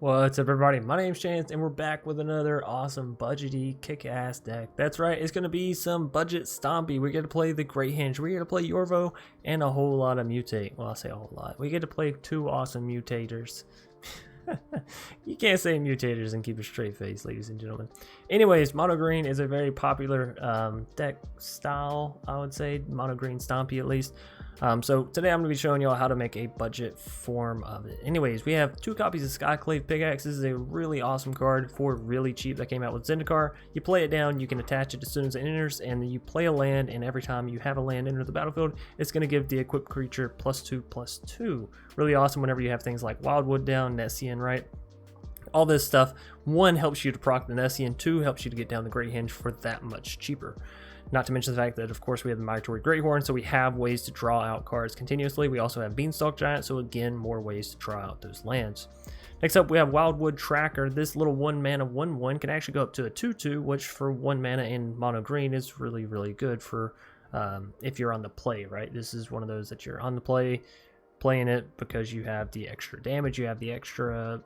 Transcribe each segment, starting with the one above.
What's up, everybody? My name's Chance, and we're back with another awesome budgety kick-ass deck. That's right, it's going to be some budget Stompy. We get to play the Great Henge, we get to play Yorvo, and a whole lot of mutate. Well, I'll say a whole lot. We get to play two awesome mutators. You can't say mutators and keep a straight face, ladies and gentlemen. Anyways, Mono Green is a very popular deck style, I would say. Mono Green Stompy, at least. So today I'm going to be showing y'all how to make a budget form of it. Anyways, we have 2 copies of Skyclave Pick-Axe. This is a really awesome card for really cheap that came out with Zendikar. You play it down, you can attach it as soon as it enters, and then you play a land, and every time you have a land enter the battlefield, it's going to give the equipped creature +2/+2. Really awesome whenever you have things like Wildwood down, Nessian, right? All this stuff. 1 helps you to proc the Nessian, 2 helps you to get down the Great Henge for that much cheaper. Not to mention the fact that, of course, we have the Migratory Greathorn, so we have ways to draw out cards continuously. We also have Beanstalk Giant, so again, more ways to draw out those lands. Next up, we have Wildwood Tracker. This little 1-mana 1/1 can actually go up to a 2/2, which for 1 mana in mono green is really, really good for if you're on the play, right? This is one of those that you're on the play, playing it because you have the extra damage, you have the extra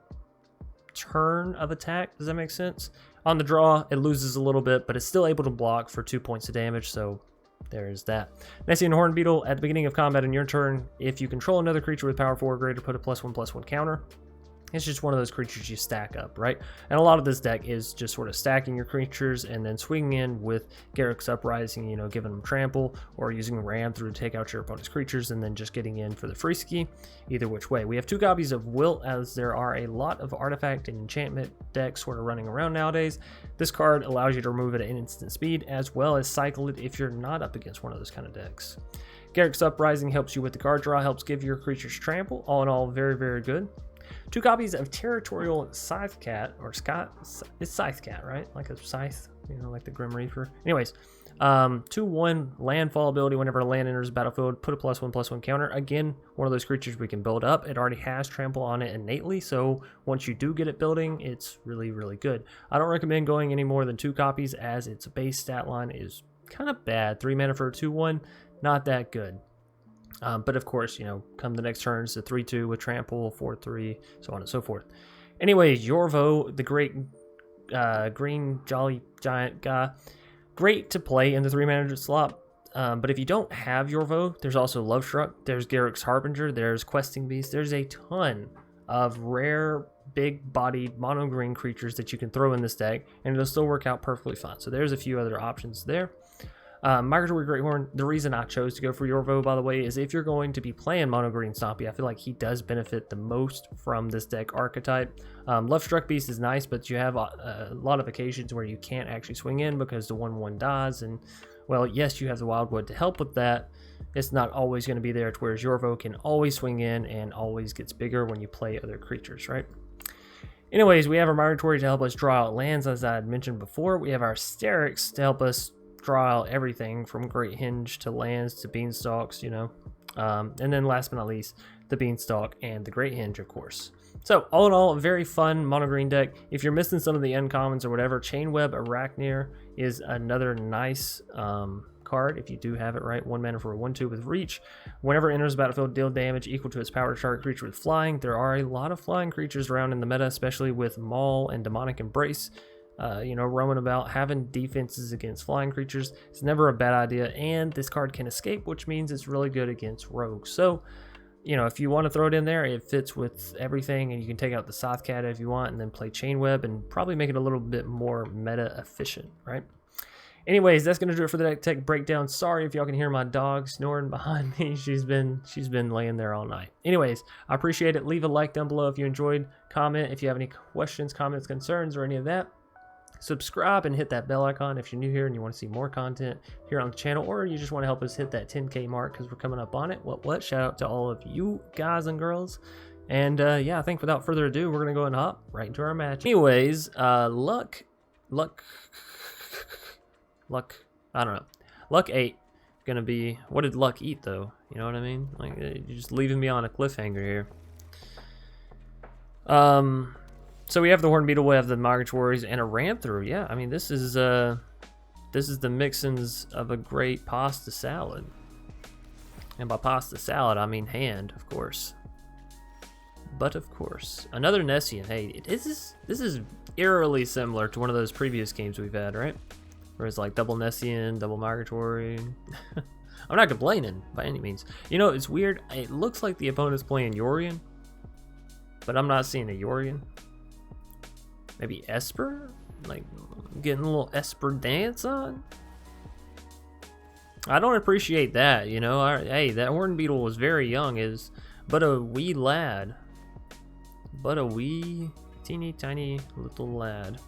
turn of attack. Does that make sense? On the draw, it loses a little bit, but it's still able to block for 2 points of damage, so there's that. Nessian Hornbeetle, at the beginning of combat in your turn, if you control another creature with power 4 or greater, put a +1/+1 counter. It's just one of those creatures you stack up, right? And a lot of this deck is just sort of stacking your creatures and then swinging in with Garruk's Uprising, you know, giving them trample, or using Ram through to take out your opponent's creatures and then just getting in for the free ski. Either which way. We have 2 copies of Wilt, as there are a lot of artifact and enchantment decks sort of running around nowadays. This card allows you to remove it at instant speed, as well as cycle it if you're not up against one of those kind of decks. Garruk's Uprising helps you with the card draw, helps give your creatures trample. All in all, very, very good. 2 copies of Territorial Scythecat, or it's Scythecat, right? Like a scythe, you know, like the Grim Reaper. Anyways, 2/1 landfall ability. Whenever a land enters the battlefield, put a +1/+1 counter. Again, one of those creatures we can build up. It already has trample on it innately, so once you do get it building, it's really, really good. I don't recommend going any more than 2 copies, as its base stat line is kind of bad. 3 mana for a 2/1, not that good. But of course, you know, come the next turn, it's a 3/2 with trample, 4/3, so on and so forth. Anyways, Yorvo, the great green jolly giant guy, great to play in the 3 mana slot. But if you don't have Yorvo, there's also Lovestruck, there's Garruk's Harbinger, there's Questing Beast, there's a ton of rare, big-bodied mono green creatures that you can throw in this deck, and it'll still work out perfectly fine. So there's a few other options there. Migratory Greathorn, the reason I chose to go for Yorvo, by the way, is if you're going to be playing Mono Green Stompy, I feel like he does benefit the most from this deck archetype. Lovestruck Beast is nice, but you have a lot of occasions where you can't actually swing in because the 1/1 dies, and, well, yes, you have the Wildwood to help with that. It's not always going to be there, whereas Yorvo can always swing in and always gets bigger when you play other creatures, right? Anyways, we have our Migratory to help us draw out lands, as I had mentioned before. We have our Starrix to help us draw out everything from Great Henge to lands to Beanstalks, you know. And then last but not least, the Beanstalk and the Great Henge, of course. So all in all, a very fun mono green deck. If you're missing some of the uncommons or whatever, Chainweb Arachnir is another nice card if you do have it right. 1 mana for a 1/2 with reach. Whenever it enters the battlefield, deal damage equal to its power to target creature with flying. There are a lot of flying creatures around in the meta, especially with Maul and Demonic Embrace. You know, roaming about. Having defenses against flying creatures is never a bad idea, and this card can escape, which means it's really good against rogues. So, you know, if you want to throw it in there, it fits with everything, and you can take out the Scythecat if you want, and then play Chainweb, and probably make it a little bit more meta efficient, right? Anyways, that's gonna do it for the deck tech breakdown. Sorry if y'all can hear my dog snoring behind me. She's been laying there all night. Anyways, I appreciate it. Leave a like down below if you enjoyed. Comment if you have any questions, comments, concerns, or any of that. Subscribe and hit that bell icon if you're new here and you want to see more content here on the channel, or you just want to help us hit that 10K mark because we're coming up on it. What? Shout out to all of you guys and girls. And yeah, I think without further ado, we're going to go and hop right into our match. Anyways, luck, I don't know. Luck 8 going to be, what did luck eat though? You know what I mean? Like, you're just leaving me on a cliffhanger here. So we have the Hornbeetle, we have the Migratories, and a Ram through. Yeah, I mean, this is the mixins of a great pasta salad. And by pasta salad, I mean hand, of course. But of course, another Nessian. Hey, this is eerily similar to one of those previous games we've had, right? Where it's like double Nessian, double Migratory. I'm not complaining by any means. You know, it's weird. It looks like the opponent's playing Yorion, but I'm not seeing a Yorion. Maybe Esper? Like, getting a little Esper dance on? I don't appreciate that, you know. Hey, that Hornbeetle was very young, is but a wee lad. But a wee, teeny tiny little lad.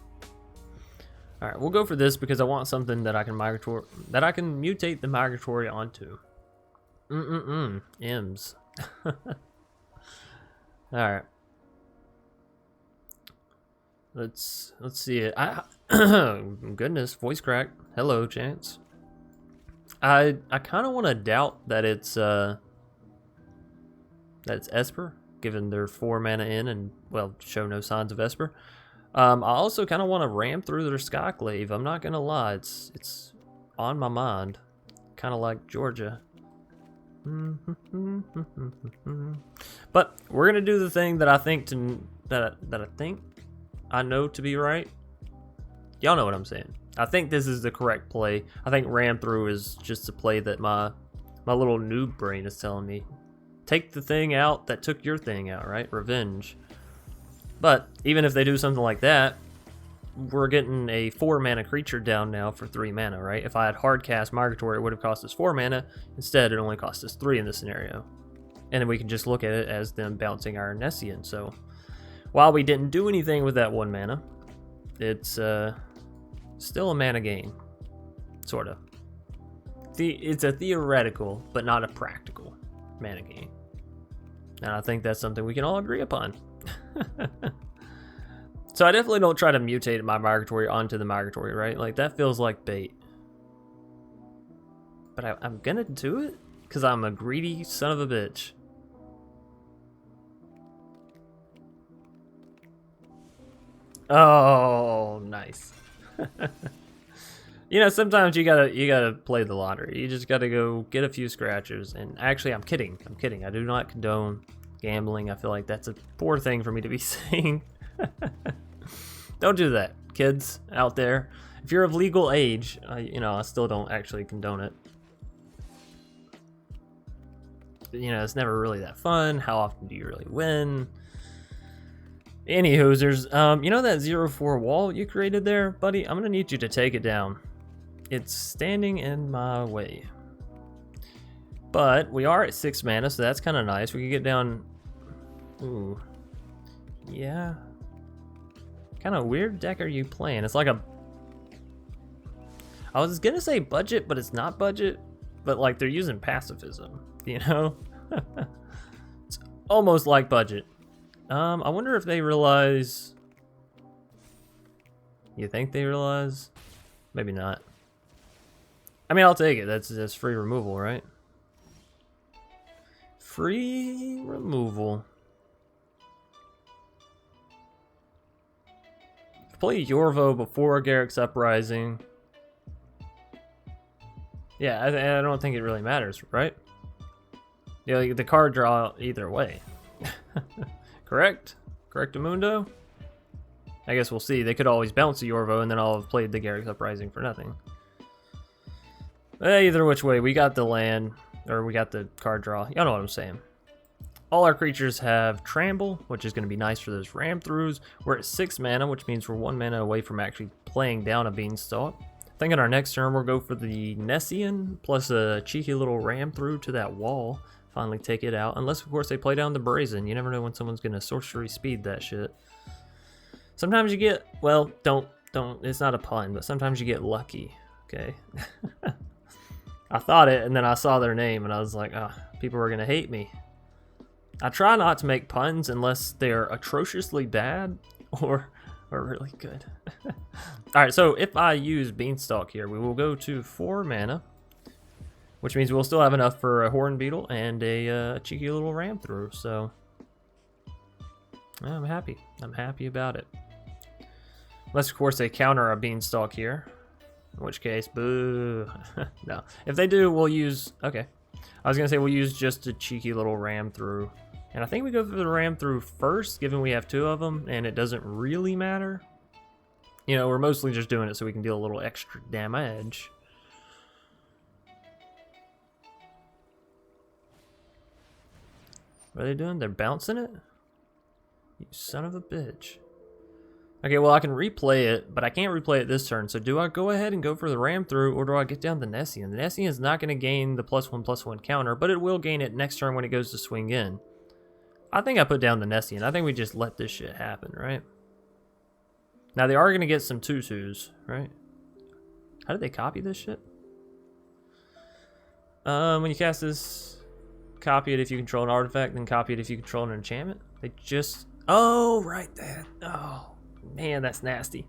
Alright, we'll go for this because I want something that I can mutate the Migratory onto. M's. Alright. Let's see it. Goodness, voice crack. Hello, Chance. I kind of want to doubt that it's Esper, given their 4 mana in and, well, show no signs of Esper. I also kind of want to ram through their Skyclave. I'm not gonna lie, it's on my mind, kind of like Georgia. But we're gonna do the thing that I think I know to be right. Y'all know what I'm saying. I think this is the correct play. I think ram through is just a play that my little noob brain is telling me. Take the thing out that took your thing out, right? Revenge. But even if they do something like that, we're getting a 4 mana creature down now for 3 mana, right? If I had hard cast Migratory, it would have cost us 4 mana. Instead, it only cost us 3 in this scenario. And then we can just look at it as them bouncing our Nessian. So while we didn't do anything with that 1 mana, it's still a mana gain, sort of. It's a theoretical, but not a practical mana gain. And I think that's something we can all agree upon. So I definitely don't try to mutate my Migratory onto the Migratory, right? Like, that feels like bait. But I'm gonna do it because I'm a greedy son of a bitch. Oh, nice. You know, sometimes you gotta play the lottery. You just gotta go get a few scratchers. And actually, I'm kidding. I do not condone gambling. I feel like that's a poor thing for me to be saying. Don't do that, kids out there. If you're of legal age, you know, I still don't actually condone it. You know, it's never really that fun. How often do you really win? Any hoosers, you know that 0-4 wall you created there, buddy? I'm gonna need you to take it down. It's standing in my way. But we are at 6 mana, so that's kind of nice. We can get down. Ooh, yeah. Kind of weird deck are you playing? It's like a. I was gonna say budget, but it's not budget. But like they're using pacifism, you know. It's almost like budget. I wonder if they realize. You think they realize? Maybe not. I mean, I'll take it. That's free removal, right? Free removal. Play Yorvo before Garruk's Uprising. Yeah, I don't think it really matters, right? Yeah, the card draw either way. Correct? Correctamundo? I guess we'll see. They could always bounce a Yorvo and then I'll have played the Garruk's Uprising for nothing. Either which way, we got the land, or we got the card draw. Y'all know what I'm saying. All our creatures have Trample, which is going to be nice for those ram throughs. We're at 6 mana, which means we're 1 mana away from actually playing down a Beanstalk. I think on our next turn we'll go for the Nessian, plus a cheeky little ram through to that wall. Finally take it out. Unless, of course, they play down the Brazen. You never know when someone's going to sorcery speed that shit. Sometimes you get, well, don't, it's not a pun, but sometimes you get lucky, okay? I thought it, and then I saw their name, and I was like, oh, people are going to hate me. I try not to make puns unless they're atrociously bad or really good. Alright, so if I use Beanstalk here, we will go to 4 mana, which means we'll still have enough for a Hornbeetle and a cheeky little ram through, so I'm happy. I'm happy about it. Unless, of course, they counter a Beanstalk here, in which case, boo. No. If they do, we'll use, okay. I was going to say we'll use just a cheeky little ram through. And I think we go through the ram through first, given we have 2 of them, and it doesn't really matter. You know, we're mostly just doing it so we can deal a little extra damage. What are they doing? They're bouncing it? You son of a bitch. Okay, well I can replay it, but I can't replay it this turn. So do I go ahead and go for the ram through, or do I get down the Nessian? The Nessian is not going to gain the +1/+1 counter, but it will gain it next turn when it goes to swing in. I think I put down the Nessian. I think we just let this shit happen, right? Now they are going to get some 2/2s, right? How did they copy this shit? When you cast this, copy it if you control an artifact, then copy it if you control an enchantment. They just... Oh, right there. Oh, man, that's nasty.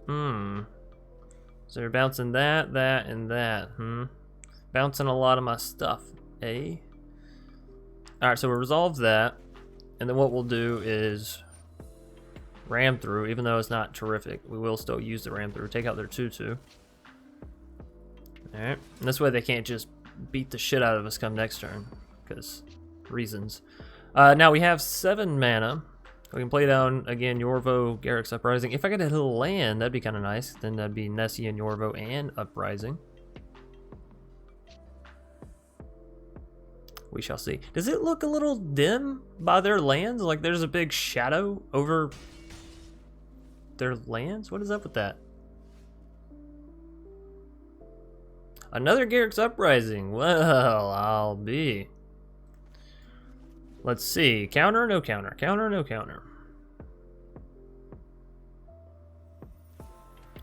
So they're bouncing that, that, and that. Bouncing a lot of my stuff, eh? Alright, so we'll resolve that. And then what we'll do is ram through, even though it's not terrific. We will still use the ram through. Take out their 2/2. Alright. And this way they can't just beat the shit out of us come next turn. Because reasons. Now we have 7 mana. We can play down, again, Yorvo, Garruk's Uprising. If I could hit a land, that'd be kind of nice. Then that'd be Nessian, Yorvo, and Uprising. We shall see. Does it look a little dim by their lands? Like there's a big shadow over their lands? What is up with that? Another Garruk's Uprising. Well, I'll be. Let's see. Counter or no counter? Counter or no counter?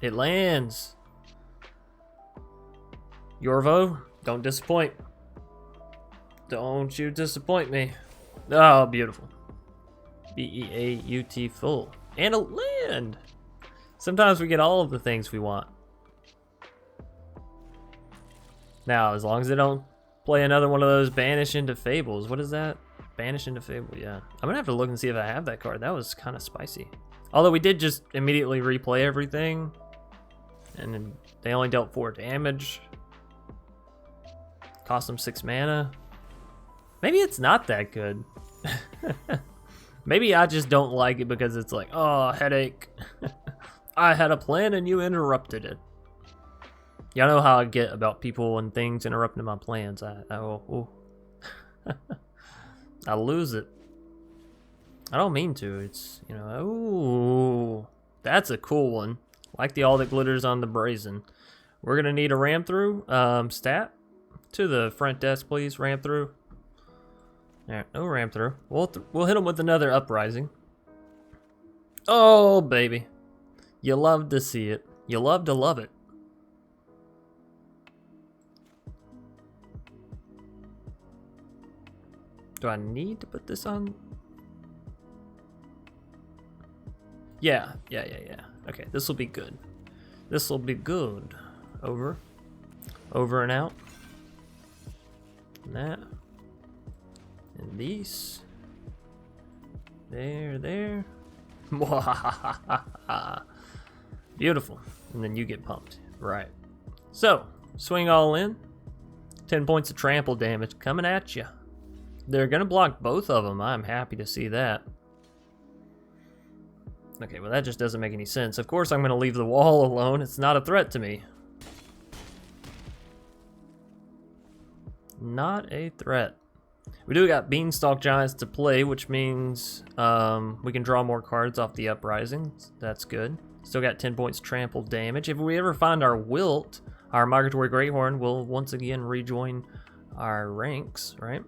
It lands. Yorvo, don't disappoint. Don't you disappoint me. Oh, beautiful. B-E-A-U-T full. And a land! Sometimes we get all of the things we want. Now, as long as they don't play another one of those Banish into Fables. What is that? Banish into Fable, yeah. I'm gonna have to look and see if I have that card. That was kind of spicy. Although we did just immediately replay everything. And then they only dealt 4 damage. Cost them 6 mana. Maybe it's not that good. Maybe I just don't like it because it's like, oh, headache. I had a plan and you interrupted it. Y'all know how I get about people and things interrupting my plans. I lose it. I don't mean to. It's, you know, ooh, that's a cool one. Like the all that glitters on the brazen. We're gonna need a ram through. Stat to the front desk, please. Ram through. Alright, no ram through. We'll hit him with another Uprising. Oh, baby. You love to see it. You love to love it. Do I need to put this on? Yeah. Okay, this will be good. This will be good. Over and out. And that. And these. There. Beautiful. And then you get pumped. Right. So, swing all in. 10 points of trample damage coming at you. They're going to block both of them. I'm happy to see that. Okay, well that just doesn't make any sense. Of course I'm going to leave the wall alone. It's not a threat to me. Not a threat. We do got Beanstalk Giants to play, which means we can draw more cards off the Uprising. That's good. Still got 10 points trample damage. If we ever find our Wilt, our Migratory Greathorn will once again rejoin our ranks, right?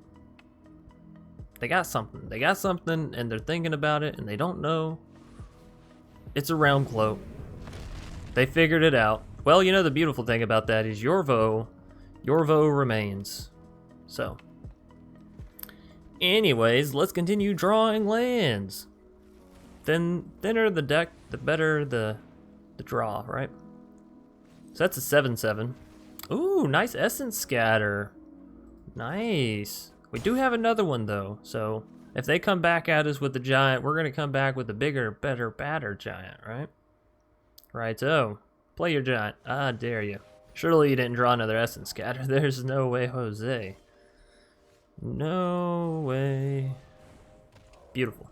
They got something. They got something, and they're thinking about it, and they don't know. It's a realm cloak. They figured it out. Well, you know the beautiful thing about that is Yorvo remains. So, anyways, let's continue drawing lands. Thinner the deck, the better the draw, right? So that's a 7/7. Ooh, nice Essence Scatter. Nice. We do have another one though, so if they come back at us with the giant, we're gonna come back with a bigger, better, badder giant, right? Righto. Play your giant. I dare you. Surely you didn't draw another Essence Scatter. There's no way, Jose. No way. Beautiful.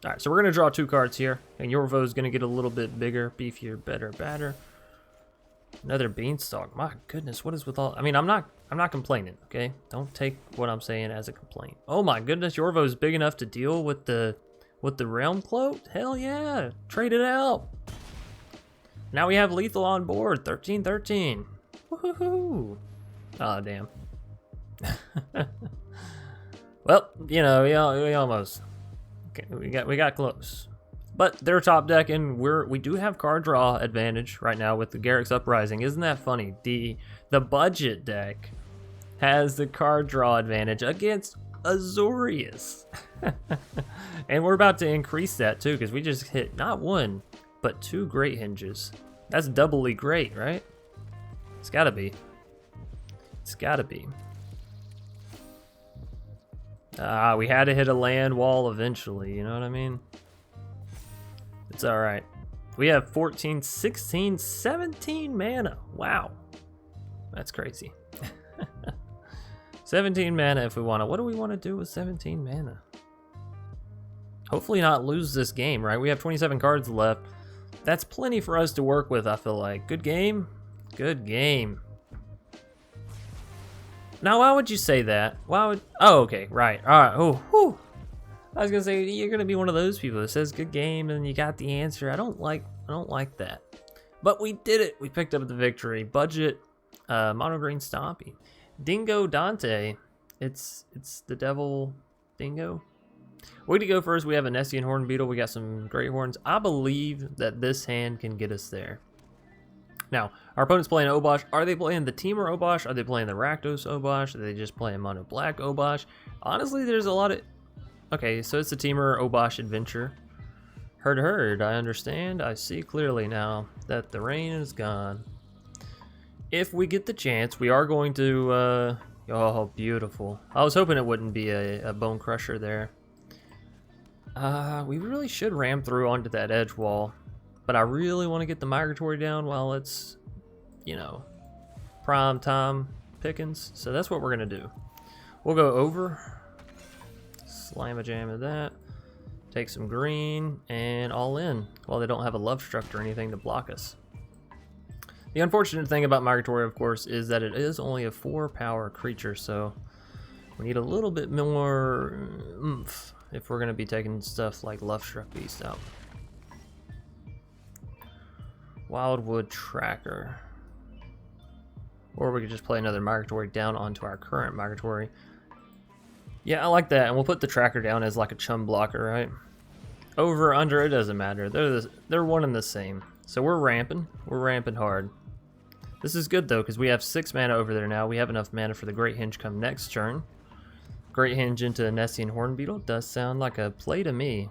Alright, so we're going to draw 2 cards here. And Yorvo is going to get a little bit bigger, beefier, better, badder. Another Beanstalk. My goodness, what is with all... I mean, I'm not complaining, okay? Don't take what I'm saying as a complaint. Oh my goodness, Yorvo is big enough to deal with the Realm Cloak? Hell yeah. Trade it out. Now we have lethal on board. 13-13. Woohoo. Oh, damn. Well, you know, we almost... Okay, we got close. But they're top deck, and we do have card draw advantage right now with the Garruk's Uprising. Isn't that funny? The budget deck has the card draw advantage against Azorius. And we're about to increase that too, because we just hit not 1, but 2 Great Henges. That's doubly great, right? It's gotta be. It's gotta be. We had to hit a land wall eventually, you know what I mean? It's alright. We have 14, 16, 17 mana. Wow. That's crazy. 17 mana if we want to. What do we want to do with 17 mana? Hopefully not lose this game, right? We have 27 cards left. That's plenty for us to work with, I feel like. Good game. Good game. Now, why would you say that? Why would... Oh, okay. Right. All right. Oh, whew. I was gonna say you're gonna be one of those people that says good game and you got the answer. I don't like that. But we did it. We picked up the victory. Budget Mono Green Stompy. Dingo Dante. It's the devil dingo. Way to go first. We have a Nessian Hornbeetle. We got some Great Horns. I believe that this hand can get us there. Now, our opponent's playing Obosh. Are they playing the Teamer Obosh? Are they playing the Rakdos Obosh? Are they just playing Mono Black Obosh? Honestly, there's a lot of... Okay, so it's the Teamer Obosh adventure. Heard, I understand. I see clearly now that the rain is gone. If we get the chance, we are going to... oh, beautiful. I was hoping it wouldn't be a Bone Crusher there. We really should ram through onto that edge wall. But I really want to get the Migratory down while it's, you know, prime time pickings. So that's what we're going to do. We'll go over. Slam a jam of that. Take some green and all in. While they don't have a Lovestruck or anything to block us. The unfortunate thing about Migratory, of course, is that it is only a 4-power creature. So we need a little bit more oomph if we're going to be taking stuff like Lovestruck Beast out. Wildwood Tracker. Or we could just play another Migratory down onto our current Migratory. Yeah, I like that. And we'll put the Tracker down as like a chum blocker, right? Over, under, it doesn't matter. They're one and the same. So we're ramping. We're ramping hard. This is good though, because we have 6 mana over there now. We have enough mana for the Great Henge come next turn. Great Henge into Nessian Hornbeetle does sound like a play to me.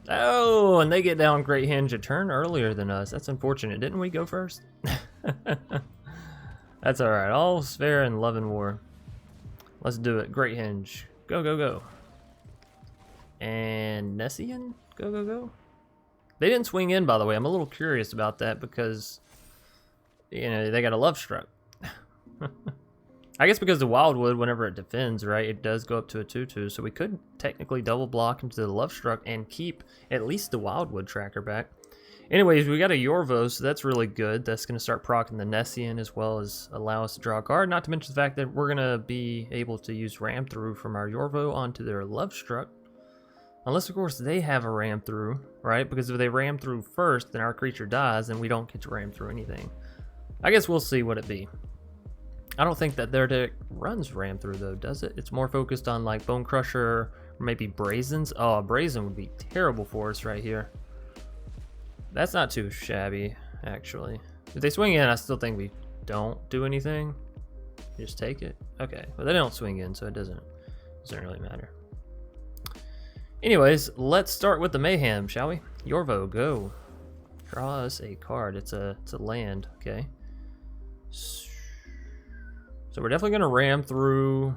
Oh, and they get down Great Henge a turn earlier than us. That's unfortunate. Didn't we go first? That's alright. All's fair in love and war. Let's do it. Great Henge. Go, go, go. And Nessian? Go, go, go. They didn't swing in, by the way. I'm a little curious about that because, you know, they got a Lovestruck. I guess because the Wildwood, whenever it defends, right, it does go up to a 2/2, so we could technically double block into the Lovestruck and keep at least the Wildwood Tracker back. Anyways, we got a Yorvo, so that's really good. That's going to start proccing the Nessian as well as allow us to draw a card, not to mention the fact that we're going to be able to use Ram Through from our Yorvo onto their Lovestruck. Unless, of course, they have a Ram Through, right? Because if they Ram Through first, then our creature dies, and we don't get to Ram Through anything. I guess we'll see what it be. I don't think that their deck runs Ram Through though, does it? It's more focused on like Bone Crusher or maybe Brazens. Oh, a Brazen would be terrible for us right here. That's not too shabby, actually. If they swing in, I still think we don't do anything. Just take it. Okay, but they don't swing in, so it doesn't really matter. Anyways, let's start with the mayhem, shall we? Yorvo, go. Draw us a card. It's a land, okay. So we're definitely gonna ram through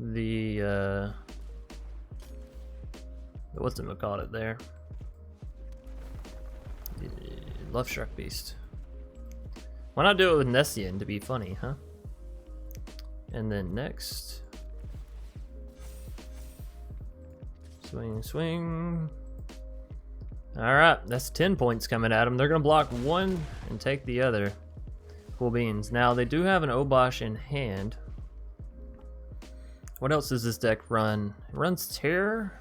the what's it called it there? Lovestruck Beast. Why not do it with Nessian to be funny, huh? And then next. Swing, swing. Alright, that's 10 points coming at them. They're going to block one and take the other. Cool beans. Now, they do have an Obosh in hand. What else does this deck run? It runs Terror,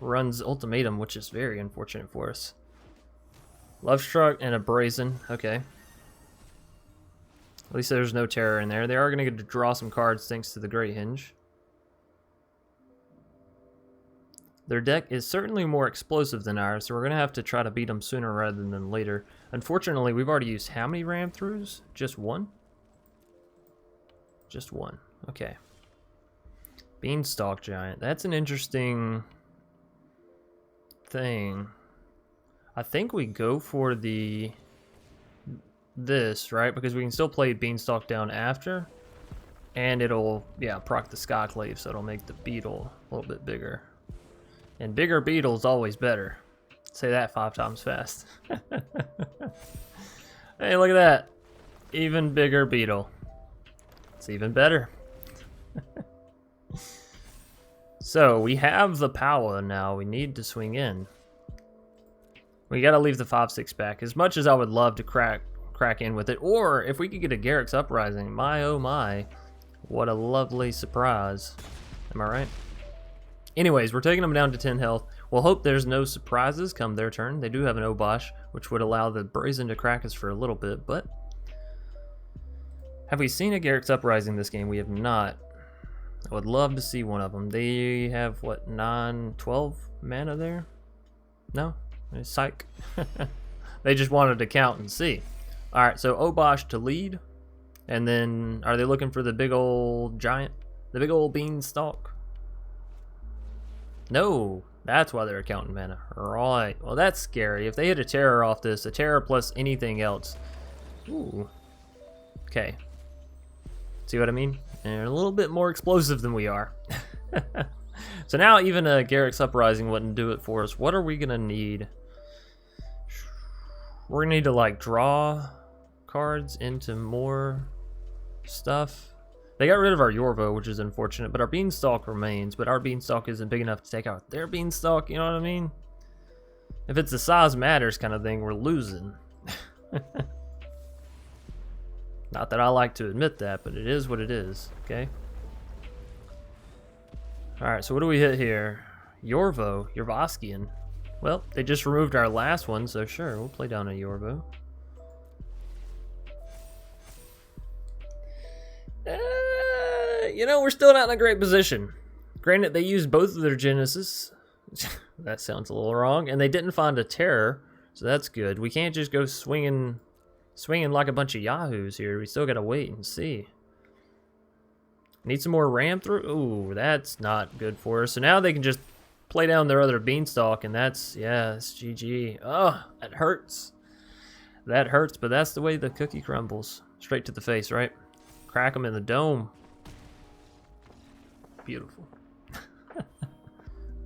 runs Ultimatum, which is very unfortunate for us. Lovestruck and a Brazen. Okay. At least there's no Terror in there. They are going to get to draw some cards thanks to the Great Henge. Their deck is certainly more explosive than ours, so we're going to have to try to beat them sooner rather than later. Unfortunately, we've already used how many ram throughs? Just one? Just one. Okay. Beanstalk Giant. That's an interesting thing. I think we go for this, right? Because we can still play Beanstalk down after. And it'll, yeah, proc the Skyclave, so it'll make the beetle a little bit bigger. And bigger beetle is always better. Say that 5 times fast. Hey, look at that. Even bigger beetle. It's even better. So, we have the power now. We need to swing in. We gotta leave the 5/6 back. As much as I would love to crack in with it. Or, if we could get a Garruk's Uprising. My, oh my. What a lovely surprise. Am I right? Anyways, we're taking them down to 10 health. We'll hope there's no surprises come their turn. They do have an Obosh, which would allow the Brazen to crack us for a little bit, but... Have we seen a Garruk's Uprising this game? We have not. I would love to see one of them. They have, what, 12 mana there? No? Psych. They just wanted to count and see. Alright, so Obosh to lead. And then, are they looking for the big old giant? The big old beanstalk? No, that's why they're counting mana. Right. Well, that's scary. If they hit a terror off this, a terror plus anything else. Ooh. Okay. See what I mean? They're a little bit more explosive than we are. So now even a Garruk's Uprising wouldn't do it for us. What are we going to need? We're going to need to, like, draw cards into more stuff. They got rid of our Yorvo, which is unfortunate, but our Beanstalk remains, but our Beanstalk isn't big enough to take out their Beanstalk, you know what I mean? If it's the size matters kind of thing, we're losing. Not that I like to admit that, but it is what it is, okay? Alright, so what do we hit here? Yorvo, Yorvoskian. Well, they just removed our last one, so sure, we'll play down a Yorvo. You know, we're still not in a great position. Granted, they used both of their Genesis. That sounds a little wrong. And they didn't find a terror, so that's good. We can't just go swinging like a bunch of yahoos here. We still gotta wait and see. Need some more ram through? Ooh, that's not good for us. So now they can just play down their other Beanstalk, and that's, yeah, it's GG. Oh, that hurts. That hurts, but that's the way the cookie crumbles. Straight to the face, right? Crack them in the dome. Beautiful.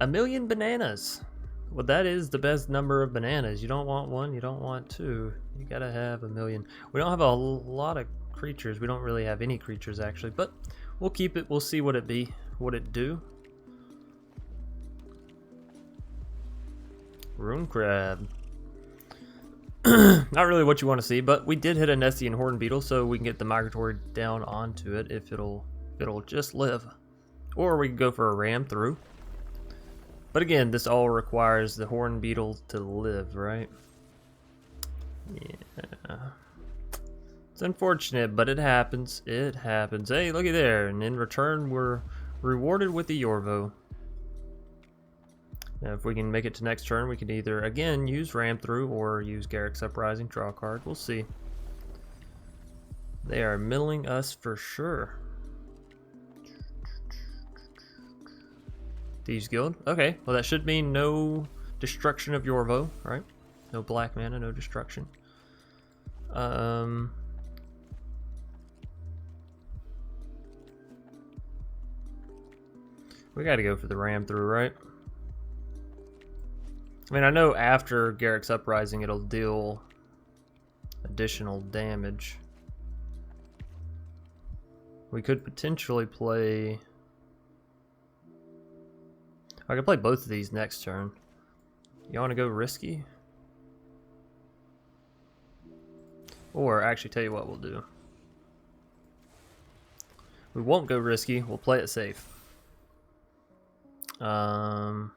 1,000,000 bananas. Well, that is the best number of bananas. You don't want one, you don't want two. You gotta have 1,000,000. We don't have a lot of creatures. We don't really have any creatures, actually, but we'll keep it. We'll see what it be, what it do. Rune Crab. Not really what you want to see, but we did hit a Nessian Hornbeetle, so we can get the Migratory down onto it if it'll just live. Or we can go for a ram through. But again, this all requires the Hornbeetle to live, right? Yeah. It's unfortunate, but it happens. It happens. Hey, looky there. And in return, we're rewarded with the Yorvo. Now, if we can make it to next turn, we can either, again, use ram through or use Garruk's Uprising, draw a card. We'll see. They are middling us for sure. Thieves Guild. Okay, well that should mean no destruction of Yorvo, right? No black mana, no destruction. We gotta go for the ram through, right? I mean, I know after Garruk's Uprising it'll deal additional damage. We could potentially play... I could play both of these next turn. You want to go risky? Or actually, tell you what we'll do. We won't go risky. We'll play it safe. No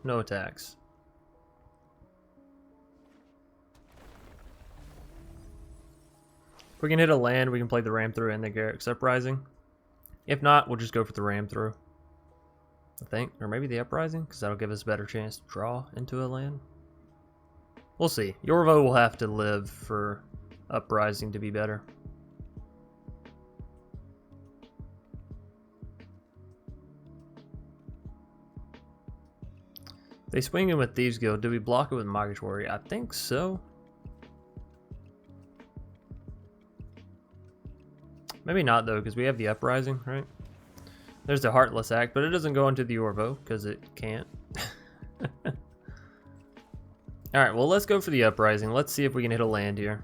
attacks. If we can hit a land, we can play the ram through and the Garruk's Uprising. If not, we'll just go for the ram through. I think, or maybe the Uprising, because that'll give us a better chance to draw into a land. We'll see. Yorvo will have to live for Uprising to be better. They swing in with Thieves Guild. Do we block it with Migratory? I think so. Maybe not though, because we have the Uprising, right? There's the Heartless Act, but it doesn't go into the Yorvo because it can't. Alright, well, let's go for the Uprising. Let's see if we can hit a land here.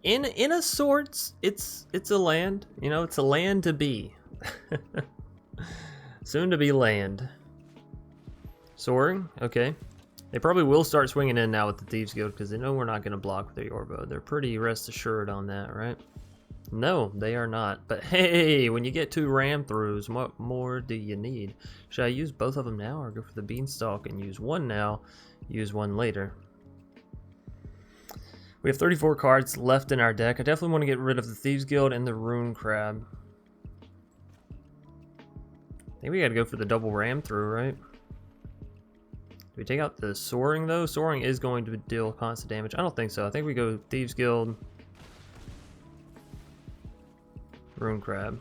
In a sorts, it's a land. You know, it's a land to be. Soon to be land. Soaring, okay. They probably will start swinging in now with the Thieves Guild because they know we're not going to block with their Yorvo. They're pretty rest assured on that, right? No, they are not. But hey, when you get 2 ram throughs, what more do you need? Should I use both of them now or go for the Beanstalk and use one now, use one later? We have 34 cards left in our deck. I definitely want to get rid of the Thieves Guild and the Rune Crab. I think we got to go for the double ram through, right? Do we take out the Soaring though? Soaring is going to deal constant damage. I don't think so. I think we go Thieves Guild, Rune Crab.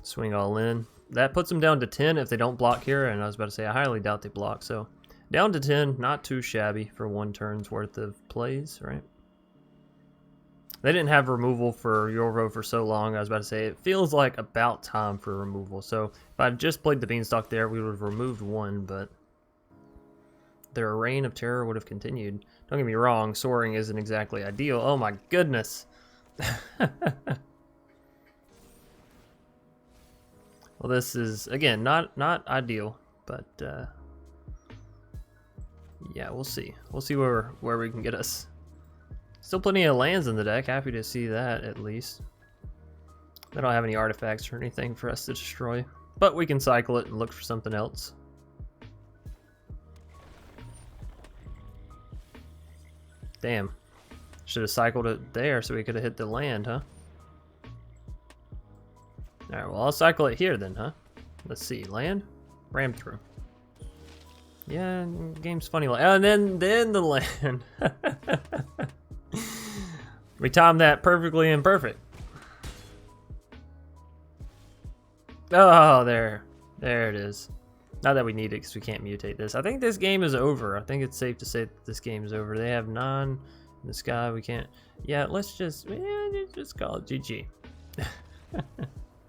Swing all in. That puts them down to 10 if they don't block here, and I was about to say I highly doubt they block. So down to 10, not too shabby for 1 turn's worth of plays, right? They didn't have removal for Yorvo for so long. I was about to say, it feels like about time for removal. So if I just played the Beanstalk there, we would have removed 1, but their reign of terror would have continued. Don't get me wrong, Soaring isn't exactly ideal. Oh my goodness. Well, this is, again, not ideal, but yeah, we'll see. We'll see where we can get us. Still plenty of lands in the deck. Happy to see that, at least. They don't have any artifacts or anything for us to destroy. But we can cycle it and look for something else. Damn. Should have cycled it there so we could have hit the land, huh? Alright, well, I'll cycle it here then, huh? Let's see. Land? Ram through. Yeah, game's funny. And then the land. We timed that perfectly imperfect. Oh, there it is. Not that we need it because we can't mutate this. I think this game is over. I think it's safe to say that this game is over. They have 9 in the sky. We can't. Yeah, let's just call it GG.